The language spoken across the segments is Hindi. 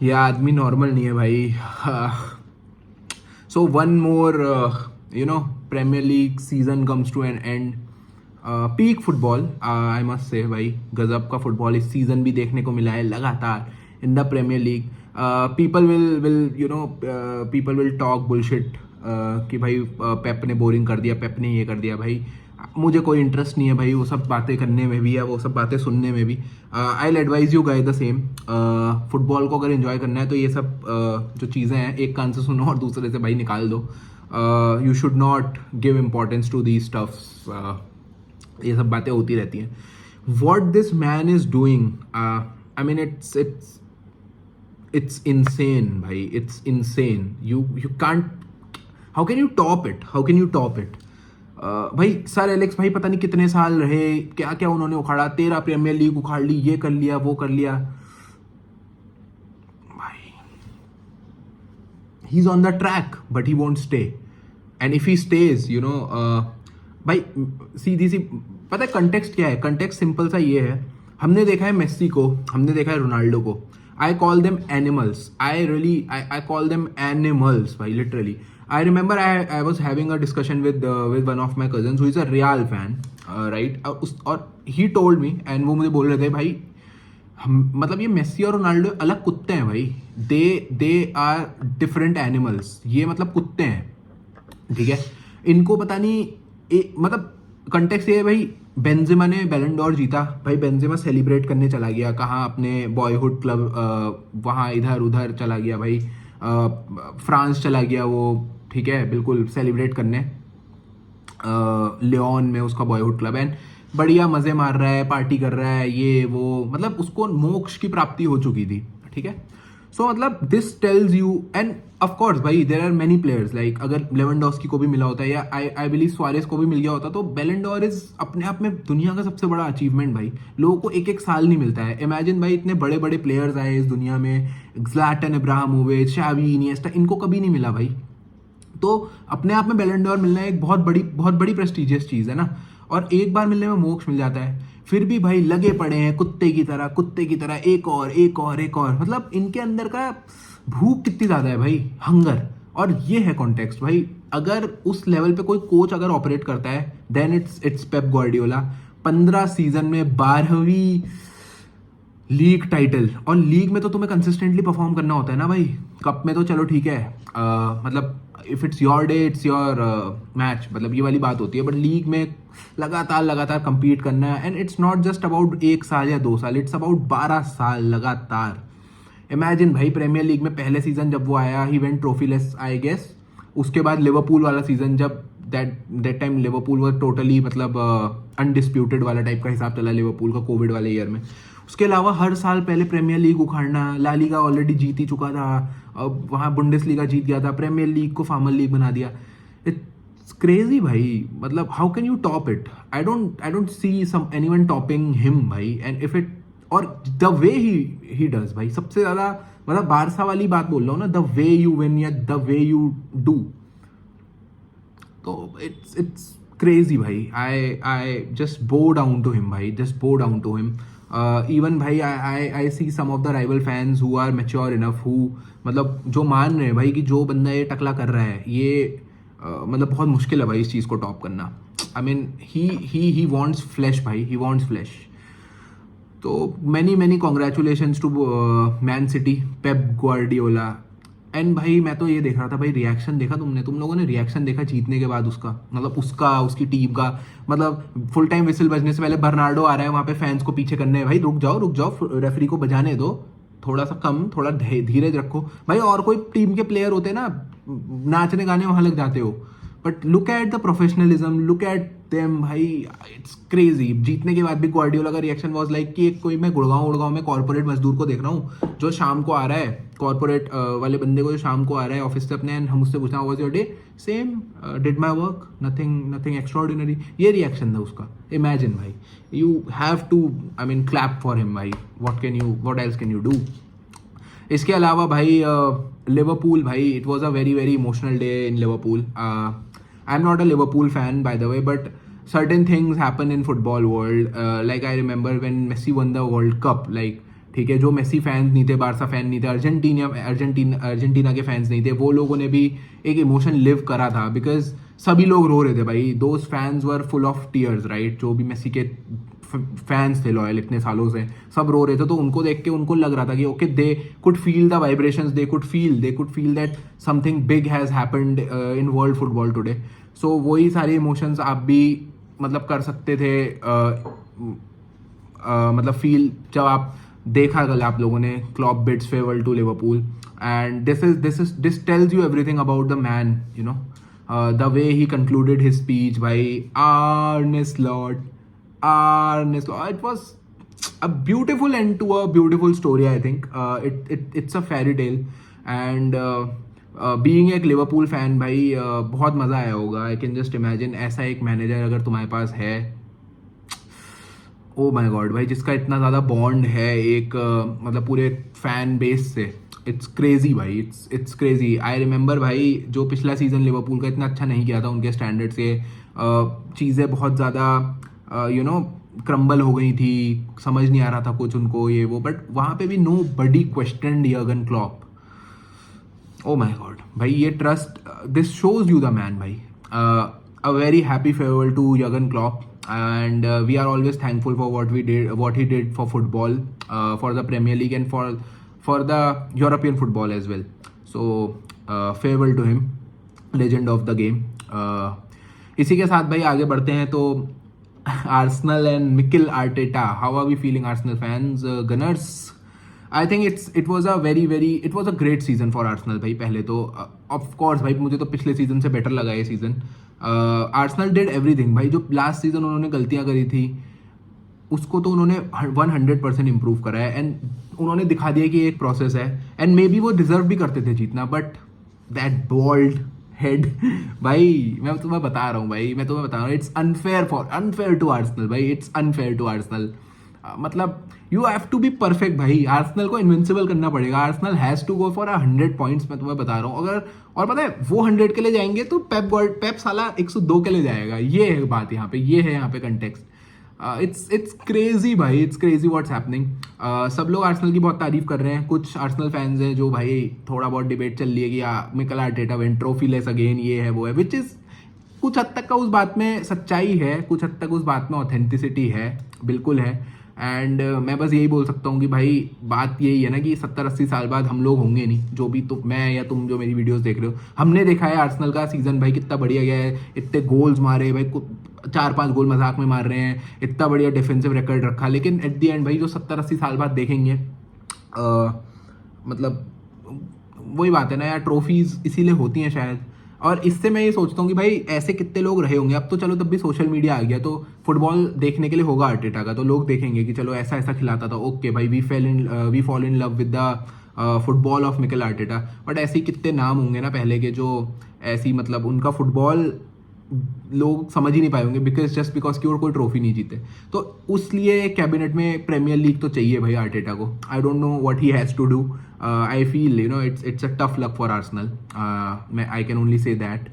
ये आदमी नॉर्मल नहीं है भाई. So one more, Premier League season comes to an end. Peak football, I must say भाई, गजब का फुटबॉल इस सीजन भी देखने को मिला है लगातार in the premier league. People will talk bullshit कि भाई पेप ने बोरिंग कर दिया, पेप ने ये कर दिया. भाई मुझे कोई इंटरेस्ट नहीं है भाई वो सब बातें करने में भी या वो सब बातें सुनने में भी. I will advise you guys the same. Football को अगर एंजॉय करना है तो ये सब जो चीज़ें हैं एक कान से सुनो और दूसरे से भाई निकाल दो. You should not give importance to the stuffs. ये सब बातें होती रहती हैं. What this man is doing, I mean it's insane भाई, it's insane. You can't, how can you top it? भाई सर एलेक्स भाई पता नहीं कितने साल रहे, क्या क्या उन्होंने उखाड़ा, 13 प्रीमियर लीग उखाड़ ली, ये कर लिया वो कर लिया भाई. He is on the track but he won't stay. And if he stage भाई सीधी सी पता है कंटेक्स्ट क्या है. कंटेक्स्ट सिंपल सा ये है, हमने देखा है मेस्सी को, हमने देखा है रोनाल्डो को. I call them animals. I call them animals, भाई literally. I remember I was having a discussion with one of my cousins who is a Real fan, right? और he told me, and वो मुझे बोल रहे थे भाई मतलब ये मेस्सी और रोनाल्डो अलग कुत्ते हैं भाई. they are different animals. ये मतलब कुत्ते हैं, ठीक है. इनको पता नहीं मतलब कंटेक्स्ट ये है भाई. बेंजेमा ने बैलन डोर जीता भाई, बेंजेमा सेलिब्रेट करने चला गया कहाँ, अपने बॉयहुड क्लब वहाँ इधर उधर चला गया भाई. फ्रांस चला गया वो, ठीक है, बिल्कुल सेलिब्रेट करने. लियोन में उसका बॉयहुड क्लब है. बढ़िया मज़े मार रहा है, पार्टी कर रहा है, ये वो, मतलब उसको मोक्ष की प्राप्ति हो चुकी थी, ठीक है. सो मतलब this tells you. And of course भाई there are many players, like अगर लेवेंडोस्की को भी मिला होता है या आई बिलीव सुआरेस को भी मिल गया होता तो बैलन डोर इज अपने आप में दुनिया का सबसे बड़ा अचीवमेंट भाई. लोगों को एक साल नहीं मिलता है. इमेजिन भाई इतने बड़े बड़े प्लेयर्स आए इस दुनिया में, ज़्लाटन इब्राहिमोविच, शावी, इनिएस्टा, इनको कभी नहीं मिला भाई. तो अपने आप में बैलन डोर मिलना एक बहुत बड़ी प्रेस्टिजियस चीज़ है ना. और एक बार मिलने में मोक्ष मिल जाता है. फिर भी भाई लगे पड़े हैं कुत्ते की तरह एक और. मतलब इनके अंदर का भूख कितनी ज़्यादा है भाई, हंगर. और ये है कॉन्टेक्स्ट भाई. अगर उस लेवल पे कोई कोच अगर ऑपरेट करता है then it's Pep Guardiola. 15 season में 12वीं लीग टाइटल. और लीग में तो तुम्हें कंसिस्टेंटली परफॉर्म करना होता है ना भाई. कप में तो चलो ठीक है, मतलब if it's your day it's your match, मतलब ये वाली बात होती है. बट लीग में लगातार कंपीट करना है. And it's not just about 1 साल या 2 साल, इट्स अबाउट 12 साल लगातार. इमेजिन भाई प्रीमियर लीग में पहले सीजन जब वो आया, ही वेंट ट्रॉफीलेस आई गेस. उसके बाद लिवरपूल वाला सीजन जब दैट टाइम लिवरपूल वो टोटली मतलब अनडिस्प्यूटेड वाला टाइप का हिसाब चला लिवरपूल का कोविड वाले ईयर में. उसके अलावा हर साल पहले प्रीमियर लीग उखाड़ना. ला लीगा ऑलरेडी जीत ही चुका था, अब वहाँ बुंडेस लीगा जीत गया था, प्रीमियर लीग को फार्मर लीग बना दिया. इट्स क्रेजी भाई. मतलब how can you top it? I don't see anyone topping him भाई. एंड इफ इट और द वे ही डज भाई, सबसे ज़्यादा मतलब बारसा वाली बात बोल रहा हूँ ना, द वे यू विन या द वे यू डू. तो इट्स क्रेजी भाई. I just bow down to him भाई, just bow down to him. Even भाई I see some of the rival fans who are mature enough, who मतलब जो मान रहे हैं भाई कि जो बंदा ये टकला कर रहा है ये मतलब बहुत मुश्किल है भाई इस चीज़ को टॉप करना. I mean he wants flash भाई, ही वॉन्ट्स फ्लैश. तो many congratulations to Man City, Pep Guardiola. And भाई मैं तो ये देख रहा था भाई, रिएक्शन देखा तुम लोगों ने रिएक्शन देखा जीतने के बाद उसका, मतलब उसकी टीम का. मतलब फुल टाइम विसिल बजने से पहले बर्नार्डो आ रहा है वहाँ पे फैंस को पीछे करने. भाई रुक जाओ, रेफरी को बजाने दो, थोड़ा सा कम, थोड़ा धीरज रखो भाई. और कोई टीम के प्लेयर होते ना, नाचने गाने वहाँ लग जाते हो. But look at the professionalism, look at them भाई, इट्स क्रेजी. जीतने के बाद भी ग्वार्डियोला का रिएक्शन वाज लाइक कि कोई मैं गुड़गांव में कॉर्पोरेट मजदूर को देख रहा हूँ जो शाम को आ रहा है, कॉर्पोरेट वाले बंदे को जो शाम को आ रहा है ऑफिस से अपने, हम उससे पूछना was your day, same, did my work, nothing extraordinary. ये रिएक्शन था उसका. इमेजिन भाई, you have to I mean clap for him भाई. What else can you do? इसके अलावा भाई लिवरपूल भाई, it was a very emotional day in Liverpool. I am not a Liverpool fan by the way, but certain things happen in football world. Like I remember when Messi won the World Cup, like ठीक है, जो मेसी फैंस नहीं थे, बारसा फैन नहीं थे, अर्जेंटीना के फैंस नहीं थे, वो लोगों ने भी एक इमोशन लिव करा था, बिकॉज सभी लोग रो रहे थे भाई. Those fans were full of tears, right. जो भी मेसी के फैंस थे लॉयल इतने सालों से, सब रो रहे थे. तो उनको देख के उनको लग रहा था कि okay, they could feel the vibrations, they could feel that something big has happened in world football today. So वही सारे इमोशंस आप भी मतलब कर सकते थे, मतलब फील जब आप देखा कल आप लोगों ने Klopp bids farewell to Liverpool. And this tells you everything about the man, you know. The way he concluded his speech, भाई, Arne Slot, it was a beautiful end to a beautiful story. I think it's a fairy tale. And being एक लिवरपूल फैन भाई, बहुत मज़ा आया होगा. आई कैन जस्ट इमेजिन ऐसा एक मैनेजर अगर तुम्हारे पास है, ओ माय गॉड भाई, जिसका इतना ज़्यादा बॉन्ड है एक मतलब पूरे फैन बेस से. इट्स क्रेजी भाई, इट्स क्रेजी. आई रिमेंबर भाई, जो पिछला सीज़न लिवरपूल का इतना अच्छा नहीं किया था उनके स्टैंडर्ड से, चीज़ें बहुत ज़्यादा यू नो क्रम्बल हो गई थी, समझ नहीं आ रहा था कुछ उनको ये वो. बट वहाँ पे भी nobody question Jurgen Klopp. Oh my God भाई, ये trust, this shows you the man भाई. A very happy farewell to Jurgen Klopp. And we are always thankful for what he did for football, for the Premier League, and for the European football as well. So farewell to him, legend of the game. इसी के साथ भाई आगे बढ़ते हैं. तो Arsenal and Mikel Arteta, how are we feeling, Arsenal fans, Gunners? I think it was a great season for Arsenal भाई. पहले तो of course भाई, मुझे तो पिछले सीजन से बेटर लगा ये सीजन. आर्सेनल डिड एवरीथिंग भाई. जो लास्ट सीजन उन्होंने गलतियां करी थी उसको तो उन्होंने 100% इम्प्रूव करा है. एंड उन्होंने दिखा दिया कि एक प्रोसेस है. एंड मे बी वो डिजर्व भी करते थे जीतना, बट दैट बॉल्ड हेड भाई, मैं तुम्हें बता रहा हूँ, इट्स अनफेयर टू आर्सेनल भाई. It's unfair to Arsenal. मतलब you have to be perfect भाई. आर्सेनल को इनविंसिबल करना पड़ेगा. Arsenal has to go for 100 points. मैं तुम्हें बता रहा हूँ. अगर और पता है वो 100 के लिए जाएंगे तो पेप साला 102 के लिए जाएगा. ये है बात यहाँ पे, ये है यहाँ पे कंटेक्स्ट. इट्स क्रेजी भाई, इट्स क्रेजी व्हाट्स हैपनिंग. सब लोग आर्सेनल की बहुत तारीफ कर रहे हैं. कुछ आर्सेनल फैंस हैं जो भाई थोड़ा बहुत डिबेट चल रही है कि Mikel Arteta win trophy less again, ये है वो है, विच इज़ कुछ हद तक का उस बात में सच्चाई है, कुछ हद तक उस बात में ऑथेंटिसिटी है, बिल्कुल है. एंड मैं बस यही बोल सकता हूँ कि भाई बात यही है ना कि 70-80 साल बाद हम लोग होंगे नहीं, जो भी तो मैं या तुम जो मेरी वीडियोस देख रहे हो, हमने देखा है आर्सेनल का सीजन भाई कितना बढ़िया गया है. इतने गोल्स मारे भाई, 4-5 गोल मजाक में मार रहे हैं, इतना बढ़िया डिफेंसिव रिकॉर्ड रखा. लेकिन एट द एंड भाई जो 70-80 साल बाद देखेंगे, मतलब वही बात है ना यार, ट्रॉफीज इसीलिए होती हैं शायद. और इससे मैं ये सोचता हूँ कि भाई ऐसे कितने लोग रहे होंगे. अब तो चलो तब भी सोशल मीडिया आ गया तो फुटबॉल देखने के लिए होगा आर्टेटा का, तो लोग देखेंगे कि चलो ऐसा ऐसा खिलाता था, ओके भाई, we fall in love with the football of Mikel Arteta. But ऐसे कितने नाम होंगे ना पहले के जो ऐसी मतलब उनका फुटबॉल लोग समझ ही नहीं पाए होंगे, बिकॉज कि और कोई ट्रॉफी नहीं जीते. तो उसलिए कैबिनेट में प्रीमियर लीग तो चाहिए भाई आर्टेटा को. I don't know what he has to do. I feel it's a tough luck for Arsenal. I can only say that.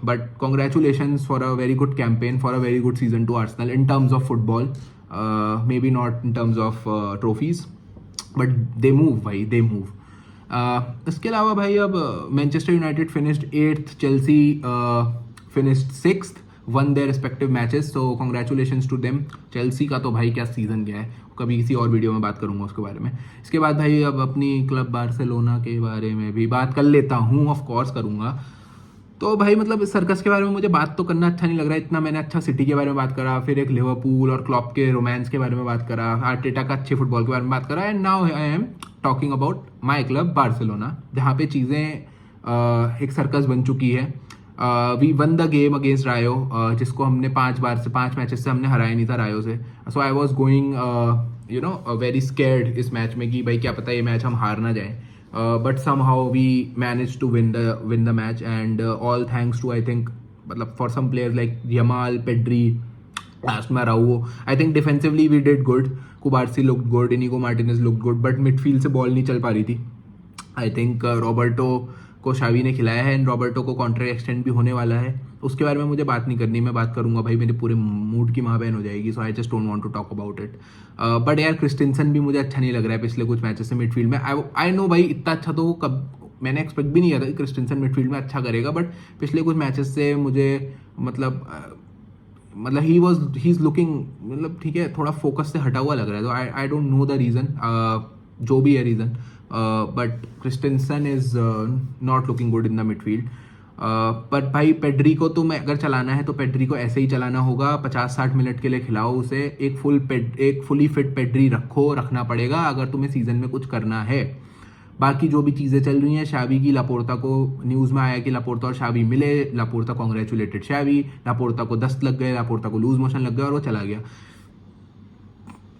But congratulations for a very good campaign, for a very good season to Arsenal in terms of football. Maybe not in terms of trophies, but they move भाई, they move. इसके अलावा भाई अब Manchester United finished 8th, Chelsea finished 6th, won their respective matches. So congratulations to them. Chelsea का तो भाई क्या सीजन गया है, कभी किसी और वीडियो में बात करूंगा उसके बारे में. इसके बाद भाई अब अपनी क्लब बार्सिलोना के बारे में भी बात कर लेता हूँ, ऑफ कोर्स करूँगा. तो भाई मतलब सर्कस के बारे में मुझे बात तो करना अच्छा नहीं लग रहा है. इतना मैंने अच्छा सिटी के बारे में बात करा, फिर एक लिवरपूल और क्लॉप के रोमांस के बारे में बात करा, आर्टेटा का अच्छे फुटबॉल के बारे में बात करा. And now I am talking about my club Barcelona, जहाँ पे चीज़ें एक सर्कस बन चुकी है. We won the game against Rayo, जिसको हमने 5 मैचेस से हमने हराया नहीं था रायो से. So I was going very scared इस मैच में कि भाई क्या पता ये मैच हम हार ना जाए. But somehow we manage to win the match. And all thanks to, I think, मतलब for some players like Yamal, Pedri, last में राउओ. I think defensively we did good. Cubarsi looked good, Inigo Martinez looked good, but midfield से बॉल नहीं चल पा रही थी. आई थिंक रॉबर्टो को शावी ने खिलाया है एंड रॉबर्टो को कॉन्ट्रैक्ट एक्सटेंड भी होने वाला है। उसके बारे में मुझे बात नहीं करनी, मैं बात करूंगा भाई मेरे पूरे मूड की माँ बहन हो जाएगी, so I just don't want to talk about it. But यार क्रिस्टेंसन भी मुझे अच्छा नहीं लग रहा है पिछले कुछ मैचेस से मिडफील्ड में। आई नो भाई इतना अच्छा तो वो कब मैंने एक्सपेक्ट भी नहीं किया था कि क्रिस्टेंसन मिडफील्ड में अच्छा करेगा, बट पिछले कुछ मैचेस से मुझे मतलब ही इज लुकिंग मतलब ठीक है थोड़ा फोकस से हटा हुआ लग रहा है। तो I don't know the reason, जो भी है reason, but Christensen is not looking good in the midfield. पर भाई पेड्री को तो मैं अगर चलाना है तो पेड्री को ऐसे ही चलाना होगा, 50-60 मिनट के लिए खिलाओ उसे, एक फुली फिट पेड्री रखना पड़ेगा अगर तुम्हें सीजन में कुछ करना है। बाकी जो भी चीज़ें चल रही हैं, शावी की लापोर्ता को न्यूज़ में आया कि लापोर्ता और शावी मिले, लापोर्ता कॉन्ग्रेचुलेटेड शावी, लापोर्ता को दस्त लग गए, लापोर्ता को लूज मोशन लग गया और वो चला गया।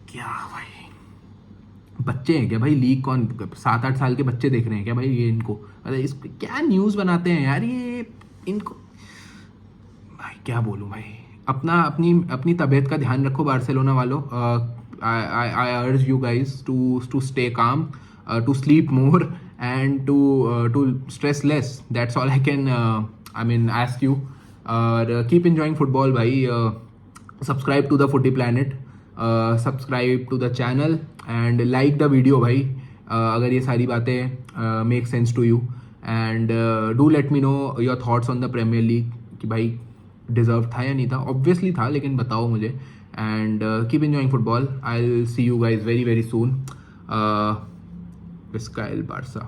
क्या भाई बच्चे हैं क्या भाई? लीग कौन 7-8 साल के बच्चे देख रहे हैं क्या भाई ये इनको? अरे इस क्या न्यूज़ बनाते हैं यार ये इनको, भाई क्या बोलूँ भाई। अपनी तबीयत का ध्यान रखो बार्सिलोना वालों। I urge you guys to stay calm, to sleep more and to stress less. That's all I can ask you. Keep enjoying football bhai. Subscribe to the Footy Planet, subscribe to the channel and like the video bhai, अगर ये सारी बातें make sense to you and do let me know your thoughts on the Premier League कि भाई डिजर्व था या नहीं था। ऑब्वियसली था लेकिन बताओ मुझे। and keep enjoying football. I'll see you guys very very soon. Vizca El Barça.